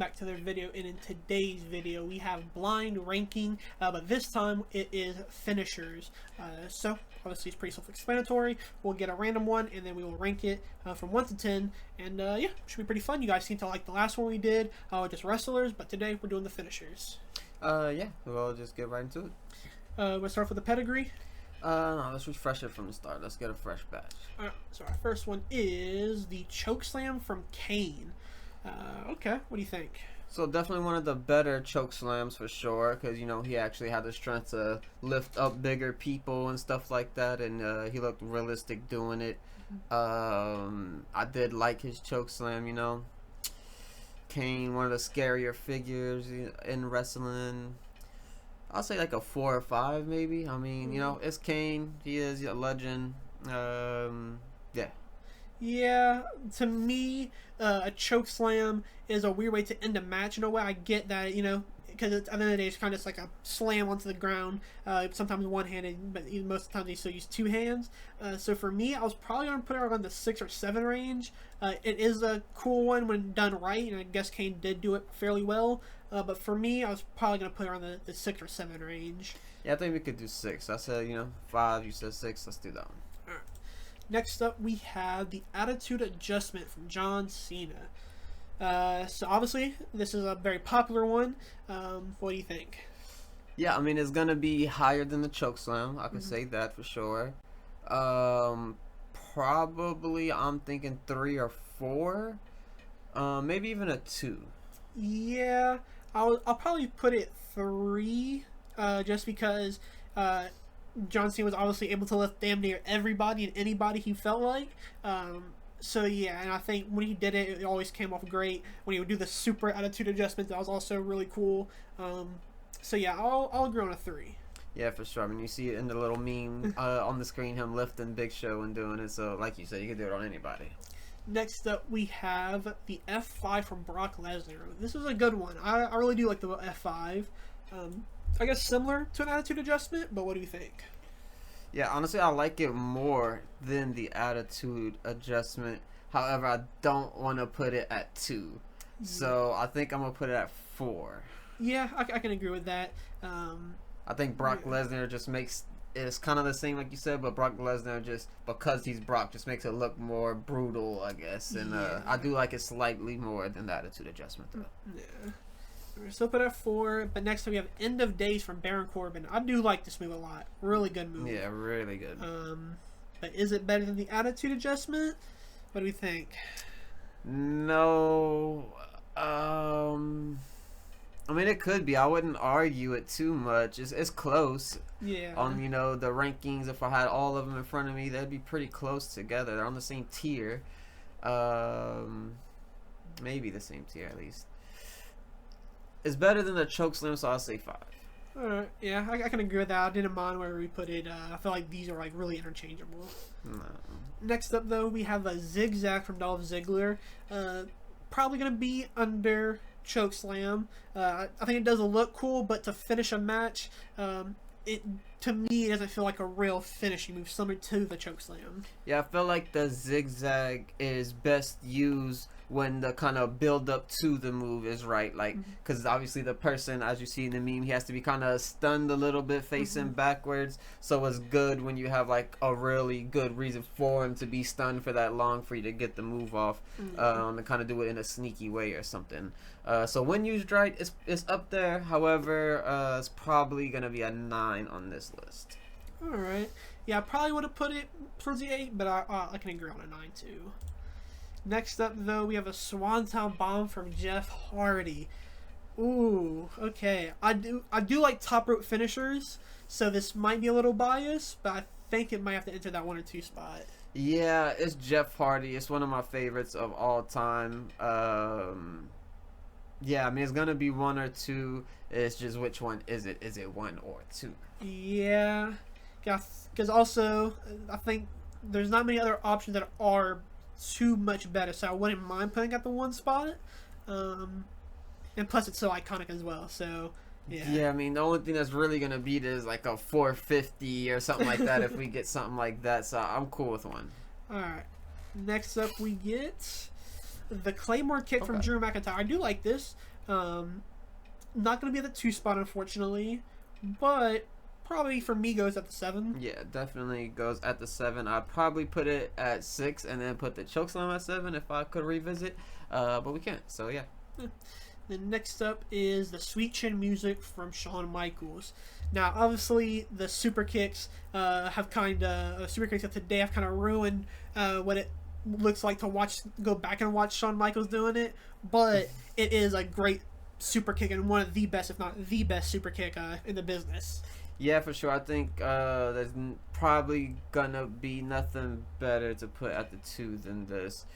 back to their video, and in today's video we have blind ranking, but this time it is finishers. So obviously it's pretty self-explanatory. We'll get a random one and then we will rank it from 1 to 10, and yeah, should be pretty fun. You guys seem to like the last one we did with just wrestlers, but today we're doing the finishers. Yeah, we'll just get right into it. We'll start with the pedigree. No, let's refresh it from the start. Let's get a fresh batch. Alright, so our first one is the chokeslam from Kane. Okay, what do you think? So definitely one of the better choke slams for sure, because you know he actually had the strength to lift up bigger people and stuff like that, and he looked realistic doing it. I did like his choke slam. You know, Kane, one of the scarier figures in wrestling. I'll say like a 4 or 5 maybe. I mean, you know, it's Kane. He is a legend. Yeah. Yeah, to me, a choke slam is a weird way to end a match in a way. I get that, you know, because at the end of the day, it's kind of just like a slam onto the ground. Sometimes one-handed, but most of the time they still use 2 hands. So for me, I was probably going to put it around the 6 or 7 range. It is a cool one when done right, and I guess Kane did do it fairly well. But for me, I was probably going to put it around the 6 or 7 range. Yeah, I think we could do 6. I said, you know, 5. You said 6. Let's do that one. All right. Next up, we have the Attitude Adjustment from John Cena. So obviously, this is a very popular one. What do you think? Yeah, I mean, it's going to be higher than the chokeslam. I can say that for sure. Probably, I'm thinking 3 or 4. Maybe even a 2. Yeah, I'll probably put it 3, just because John Cena was obviously able to lift damn near everybody and anybody he felt like. So yeah, and I think when he did it, it always came off great. When he would do the super attitude adjustment, that was also really cool. So yeah, I'll agree on a 3. Yeah, for sure. I mean, you see it in the little meme on the screen, him lifting Big Show and doing it. So like you said, you can do it on anybody. Next up, we have the F5 from Brock Lesnar. This is a good one. I really do like the F5. I guess similar to an attitude adjustment, but what do you think? Yeah, honestly, I like it more than the attitude adjustment. However, I don't want to put it at 2. So I think I'm going to put it at 4. Yeah, I can agree with that. I think Brock Lesnar just makes... It's kind of the same like you said, but Brock Lesnar, just because he's Brock, just makes it look more brutal, I guess. And I do like it slightly more than the attitude adjustment, though. Yeah. We're still put at 4, but next we have End of Days from Baron Corbin. I do like this move a lot. Really good move. Yeah, really good. But is it better than the attitude adjustment? What do we think? No. I mean, it could be. I wouldn't argue it too much. It's close. Yeah. On, you know, the rankings, if I had all of them in front of me, they'd be pretty close together. They're on the same tier. Maybe the same tier, at least. It's better than the chokeslam, so I'll say 5. Alright, yeah, I can agree with that. I didn't mind where we put it. I feel like these are like really interchangeable. No. Next up, though, we have a Zigzag from Dolph Ziggler. Probably going to be under chokeslam. I think it does look cool, but to finish a match, it to me it doesn't feel like a real finishing move, similar to the chokeslam. Yeah, I feel like the zigzag is best used when the kind of build up to the move is right, like because obviously the person, as you see in the meme, he has to be kind of stunned a little bit facing backwards, so it's good when you have like a really good reason for him to be stunned for that long for you to get the move off, and kind of do it in a sneaky way or something. So when used right, it's up there. However, it's probably gonna be a 9 on this list. All right, yeah, I probably would have put it towards the 8, but I can agree on a 9 too. Next up, though, we have a Swanton Bomb from Jeff Hardy. Ooh, okay. I do like top rope finishers, so this might be a little biased, but I think it might have to enter that 1 or 2 spot. Yeah, it's Jeff Hardy. It's one of my favorites of all time. Yeah, I mean, it's gonna be 1 or 2. It's just which one is it? Is it 1 or 2? Yeah, because also I think there's not many other options that are too much better, so I wouldn't mind putting at the 1 spot. And plus it's so iconic as well, so yeah, I mean, the only thing that's really gonna beat it is like a 450 or something like that if we get something like that, so I'm cool with 1. Alright, next up we get the Claymore kick from Drew McIntyre. I do like this. Not going to be at the 2 spot, unfortunately, but probably for me goes at the 7. Yeah, definitely goes at the 7. I'd probably put it at 6 and then put the chokeslam at 7 if I could revisit, but we can't. So yeah. Then next up is the Sweet Chin Music from Shawn Michaels. Now, obviously, the super kicks have super kicks of today have kind of ruined what it looks like to go back and watch Shawn Michaels doing it, but it is a great super kick and one of the best, if not the best, super kick in the business. Yeah, for sure. I think there's probably gonna be nothing better to put at the 2 than this.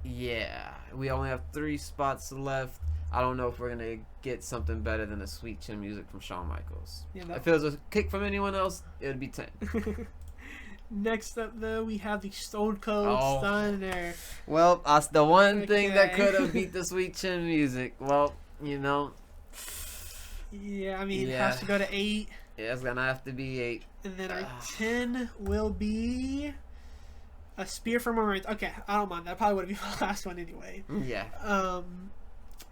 Yeah, we only have 3 spots left. I don't know if we're gonna get something better than the Sweet Chin Music from Shawn Michaels. Yeah, if it was a kick from anyone else, it would be 10. Next up, though, we have the Stone Cold Stunner. Well, that's the one thing that could have beat the Sweet Chin Music. Well, you know. Yeah, I mean, it has to go to 8. Yeah, it's gonna have to be 8. And then our 10 will be a spear from Marines. Okay, I don't mind. That probably would be the last one anyway. Yeah.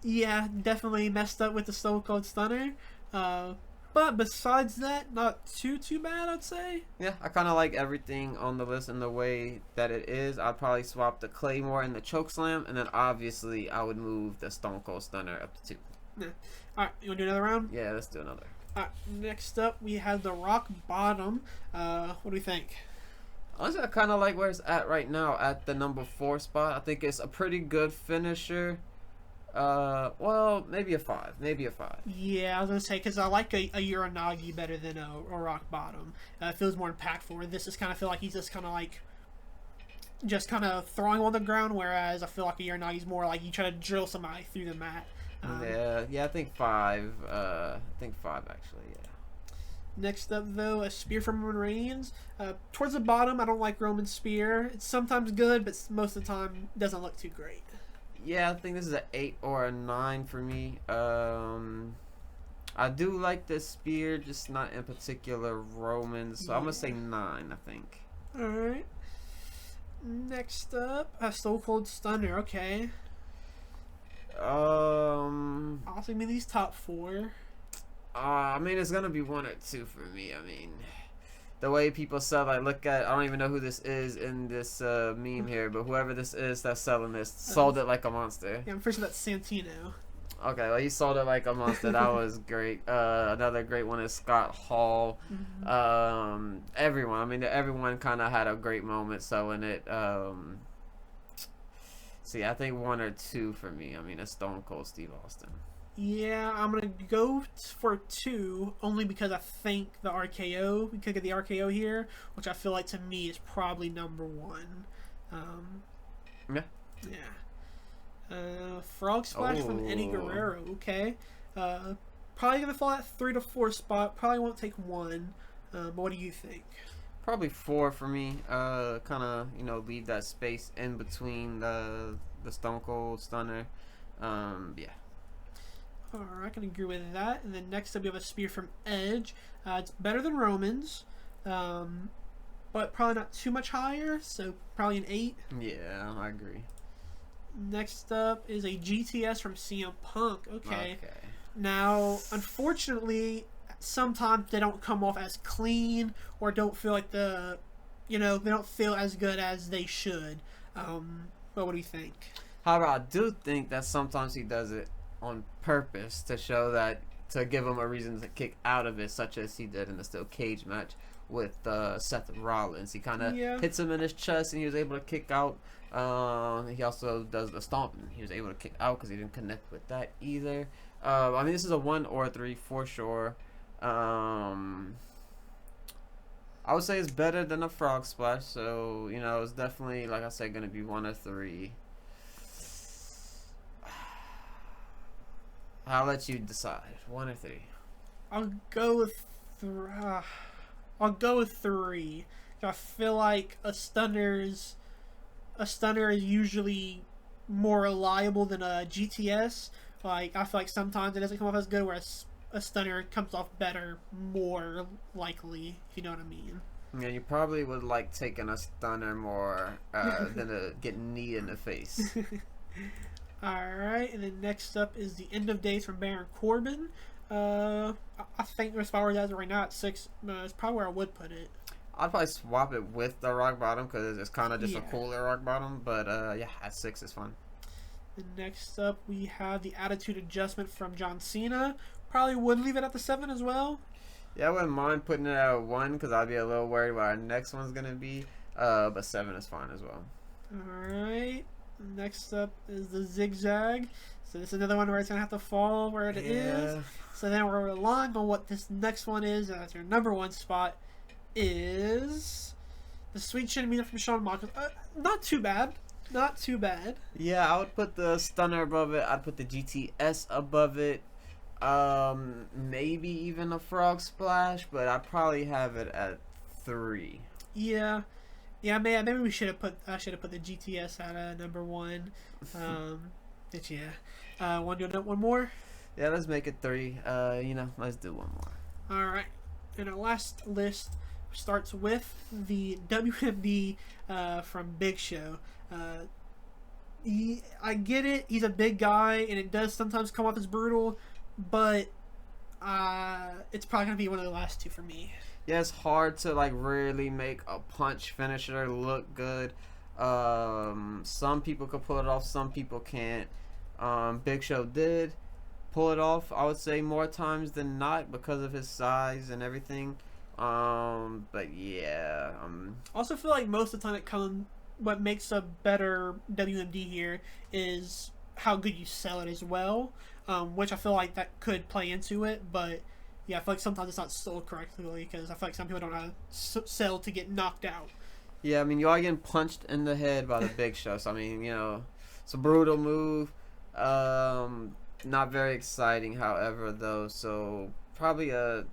Yeah, definitely messed up with the Stone Cold Stunner. But besides that, not too bad, I'd say. Yeah, I kind of like everything on the list in the way that it is. I'd probably swap the Claymore and the Chokeslam, and then obviously I would move the Stone Cold Stunner up to 2. Yeah. All right, you want to do another round? Yeah, let's do another. All right, next up we have the Rock Bottom. What do we think? Honestly, I kind of like where it's at right now at the number 4 spot. I think it's a pretty good finisher. Well, maybe a 5. Maybe a 5. Yeah, I was gonna say because I like a Uranagi better than a Rock Bottom. It feels more impactful. This is kind of feel like he's just kind of throwing on the ground, whereas I feel like a Uranagi's more like you try to drill somebody through the mat. Yeah, I think 5. I think 5 actually. Yeah. Next up, though, a spear from Roman Reigns. Towards the bottom, I don't like Roman's spear. It's sometimes good, but most of the time doesn't look too great. Yeah, I think this is an 8 or a 9 for me. I do like the spear, just not in particular Roman's. So I'm gonna say 9. I think. All right. Next up, a Stone Cold Stunner. Okay. Also, I mean these top 4. I mean it's gonna be 1 or 2 for me. I mean, the way people sell, I don't even know who this is in this meme here, but whoever this is that's selling this sold it like a monster. Yeah, I'm pretty sure that's Santino. Okay, well he sold it like a monster. That was great. Another great one is Scott Hall. Mm-hmm. Everyone kind of had a great moment selling it. So yeah, I think 1 or 2 for me. I mean, it's Stone Cold Steve Austin. Yeah, I'm gonna go for 2 only because I think the RKO. We could get the RKO here, which I feel like to me is probably number 1. Frog Splash from Eddie Guerrero. Okay, probably gonna fall at 3 to 4 spot. Probably won't take 1. But what do you think? Probably 4 for me. Kind of leave that space in between the Stone Cold Stunner. Yeah. Alright, I can agree with that. And then next up we have a spear from Edge. It's better than Roman's, but probably not too much higher, so probably an 8. Yeah, I agree. Next up is a GTS from CM Punk. Okay. Now, unfortunately, sometimes they don't come off as clean or don't feel like they don't feel as good as they should. But what do you think? However, I do think that sometimes he does it on purpose to give him a reason to kick out of it, such as he did in the steel cage match with Seth Rollins. He kind of hits him in his chest and he was able to kick out. He also does the stomping. He was able to kick out because he didn't connect with that either. I mean, this is a 1 or 3 for sure. I would say it's better than a Frog Splash, so it's definitely, like I said, going to be 1 or 3. I'll let you decide. 1 or 3. I'll go with 3. I feel like a stunner is usually more reliable than a GTS. Like I feel like sometimes it doesn't come off as good, whereas a stunner comes off better, more likely. If you know what I mean. Yeah, you probably would like taking a stunner more than getting knee in the face. Alright, and then next up is the End of Days from Baron Corbin. I think as far as right now at 6, it's probably where I would put it. I'd probably swap it with the rock bottom because it's kind of just Yeah. a cooler rock bottom. But yeah, at 6 is fine. And next up, we have the Attitude Adjustment from John Cena. Probably would leave it at the 7 as well. Yeah, I wouldn't mind putting it at 1 because I'd be a little worried what our next one's gonna be. But 7 is fine as well. Alright. Next up is the Zigzag. So this is another one where it's going to have to fall where it is. So then we're relying on what this next one is. As your number 1 spot is the Sweet Chin Meter from Shawn Michaels. Not too bad. Not too bad. Yeah, I would put the Stunner above it. I'd put the GTS above it. Maybe even a Frog Splash, but I'd probably have it at 3. Yeah. Yeah, maybe we should have put. I should have put the GTS at number 1. But yeah, want to do one more? Yeah, let's make it 3. Let's do one more. All right. And our last list starts with the WMD from Big Show. I get it. He's a big guy, and it does sometimes come off as brutal, but it's probably gonna be one of the last 2 for me. Yeah, it's hard to like really make a punch finisher look good. Some people could pull it off, some people can't. Big Show did pull it off, I would say, more times than not because of his size and everything. But yeah. I also feel like most of the time what makes a better WMD here is how good you sell it as well, which I feel like that could play into it, but yeah, I feel like sometimes it's not sold correctly because I feel like some people don't know how to sell to get knocked out. Yeah, I mean, you are getting punched in the head by the Big Show, so I mean, it's a brutal move. Not very exciting, however, though, so probably a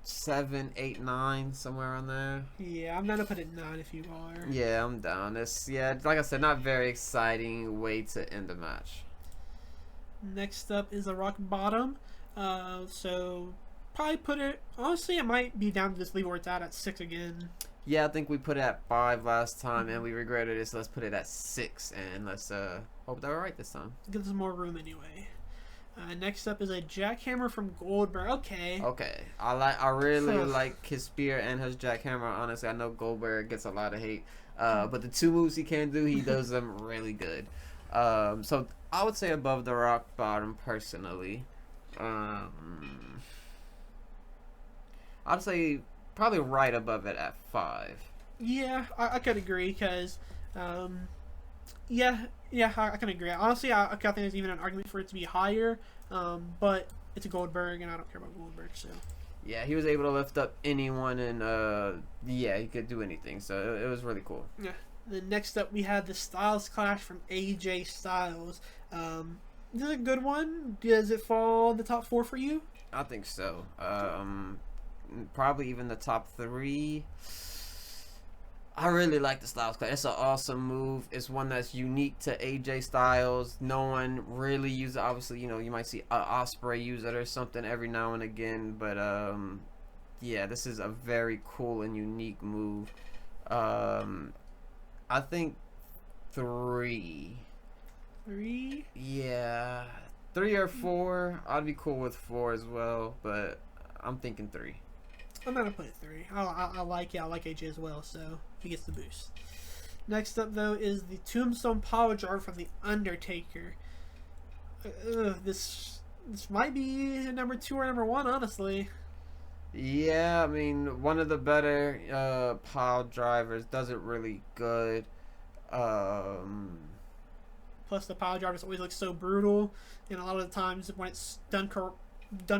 7, 8, 9, somewhere on there. Yeah, I'm gonna put it 9 if you are. Yeah, I'm down. Like I said, not very exciting way to end the match. Next up is the Rock Bottom. So probably put it. Honestly, I might be down to just leave it where it's at 6 again. Yeah, I think we put it at 5 last time, and we regretted it. So let's put it at 6, and let's hope that we're right this time. Gives us more room anyway. Next up is a jackhammer from Goldberg. Okay. Okay, I really like his spear and his jackhammer. Honestly, I know Goldberg gets a lot of hate, but the 2 moves he can do, he does them really good. So I would say above the Rock Bottom personally. I'd say probably right above it at 5. Yeah, I could agree because, yeah, I can agree. Honestly, I think there's even an argument for it to be higher, but it's a Goldberg, and I don't care about Goldberg, so. Yeah, he was able to lift up anyone, and yeah, he could do anything, so it was really cool. Yeah. Then next up, we have the Styles Clash from AJ Styles. This is a good one. Does it fall in the top 4 for you? I think so. Probably even the top 3. I really like the Styles Clash. It's an awesome move. It's one that's unique to AJ Styles. No one really uses it. Obviously, you might see Ospreay use it or something every now and again. But, yeah, this is a very cool and unique move. I think 3. 3? Yeah. 3 or 4. I'd be cool with 4 as well. But I'm thinking 3. I'm gonna put it 3. I like AJ as well, so he gets the boost. Next up, though, is the Tombstone Power Jar from the Undertaker. This might be number 2 or number 1, honestly. Yeah, I mean, one of the better pile drivers, does it really good. Plus, the pile driver just always looks so brutal, and a lot of the times when it's done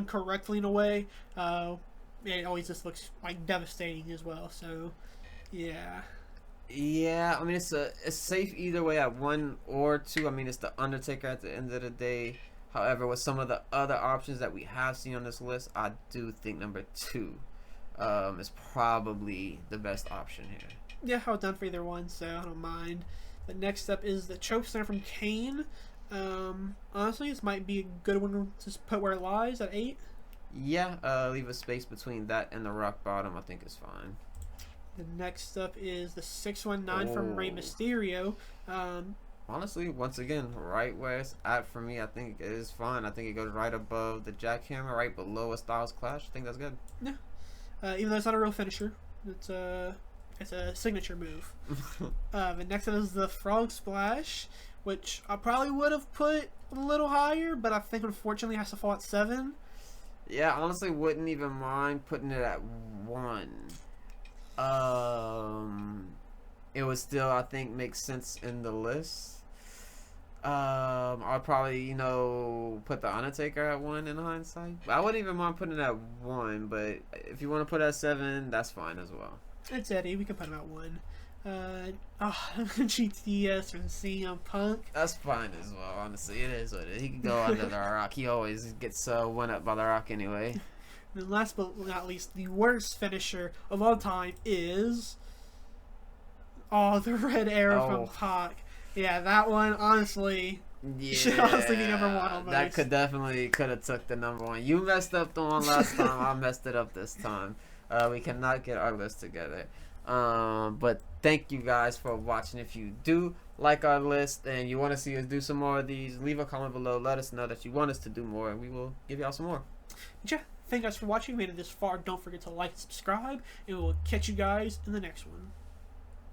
correctly in a way, it always just looks like devastating as well. So, yeah. Yeah, I mean, it's safe either way at 1 or 2. I mean, it's the Undertaker at the end of the day. However, with some of the other options that we have seen on this list, I do think number 2 is probably the best option here. Yeah, I was done for either one, so I don't mind. But next up is the Chokeslam from Kane. Honestly, this might be a good one to put where it lies at 8. Yeah, leave a space between that and the Rock Bottom. I think is fine. The next up is the 619 from Rey Mysterio. Honestly, once again, right where it's at for me, I think it is fine. I think it goes right above the jackhammer, right below a Styles Clash. I think that's good. Yeah. Even though it's not a real finisher, it's a signature move. And next up is the Frog Splash, which I probably would have put a little higher, but I think unfortunately it has to fall at 7. Yeah, honestly, wouldn't even mind putting it at 1. It would still, I think, make sense in the list. I'll probably, put the Undertaker at 1 in hindsight. I wouldn't even mind putting it at 1, but if you want to put it at 7, that's fine as well. It's Eddie. We can put him at 1. GTS from CM Punk. That's fine as well, honestly. It is what it is. He can go under the Rock. He always gets one up by the Rock anyway. And then last but not least, the worst finisher of all time is... the Red Arrow from Pac. Yeah, that one, honestly, should honestly be number 1 almost. That could have took the number 1. You messed up the one last time. I messed it up this time. We cannot get our list together. But thank you guys for watching. If you do like our list and you want to see us do some more of these, leave a comment below. Let us know that you want us to do more, and we will give y'all some more. Yeah, thank you guys for watching. If you made it this far, don't forget to like and subscribe, and we'll catch you guys in the next one.